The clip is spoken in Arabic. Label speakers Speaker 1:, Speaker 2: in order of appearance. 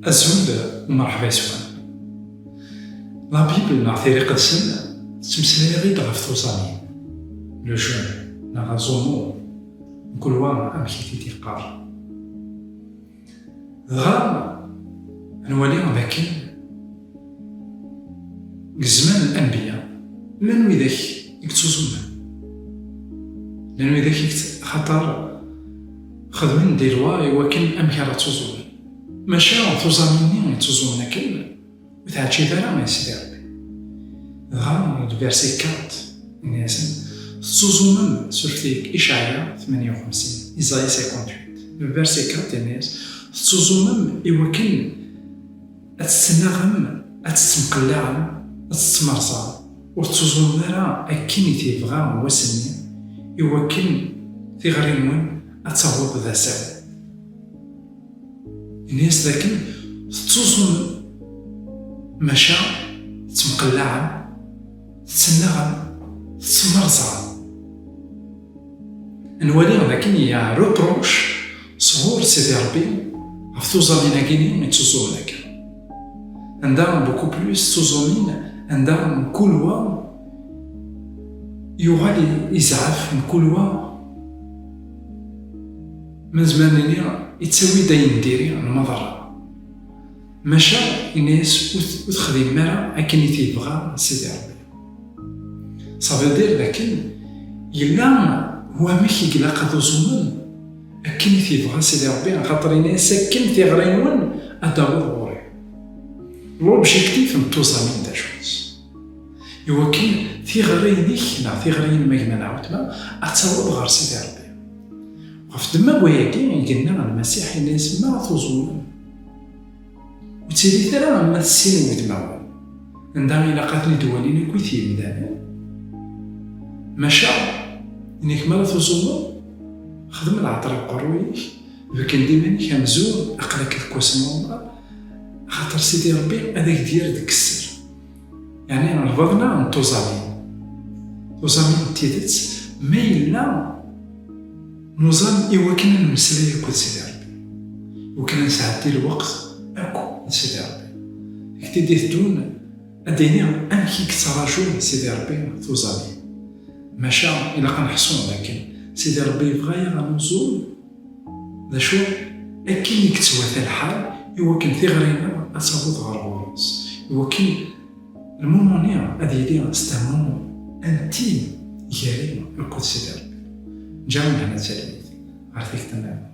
Speaker 1: أزول ومرحبا يسوان. لا بيبل نعطي قدسن تمسلاي غير غف توصانين لو جون نغا زومو نقول وان أمكي تيقار غا نولي لكن زمان الأنبياء من ويداك يكتوزونا لأن ويداك خطر خدمين ديروا ولكن أمكي راه توزونا ماشي توزاميني توزونا كلمة وتعجي دارا ما يسيدي ربي غا الفيرسي 4 الناس توزونا سورتيك إشعياء 58 إيزاي 58 الفيرسي 4 الناس توزونا ولكن أتستناغم أتستمقلعم أتستمرصا وتوزونا راه أكيني تيبغا وسني ولكن تيغريمون أتصوب ذا ساو الناس لكن توزن مشى تمقلعا تسنغا تسمرزا نولي لكن يا روبروش صغور سيدي ربي توزامين كيني نتوزو لك عندها بوكو بلوس توزامين عندها كلوا يغالي يزعف كلوا من زمان يتسوي داين ديري المضرة ماشا الناس وتخدم مرا أكني تيبغى سيدي ربي صافي دير لكن إلا هو ماشي كلا قادو زومن أكني تيبغى سيدي ربي خاطر الناس أكن تيغرينون أداور غوري لوبجيكتيف نتوزامين دا شوز ولكن تيغرينيك لا تيغرين ما نعاود أتصاوب غير سيدي ربي وفي دما بوياكي قلنا المسيح الناس ما توزون وتسيدي ترى ما تسين ودماوان عندها علاقات دوالين كويتي مدانا ماشا انك ما توزون خدم العطر قرويك لكن ديما كمزور اقلك الكوسمون خاطر سيدي ربي هذاك ديال ديك السر يعني رفضنا توزامين تيدت ما إلا نظام إيواكنا نمسلاي كل سيدي ربي وكنا نسعدي الوقت أكو سيدي ربي كتدي تدون أديني أنكي كتراجو سيدي ربي توزامي ماشا إلا قنحسون لكن سيدي ربي بغايا غنوزول ذا شو أكيني كتوثى الحال إيواكن ثغرينا أتصابوت غرغورس إيواكن المومونيا أديني استمومو أنتيم يالي القدس سيدي ربي جاونا هنا تسالي عرفتك تمام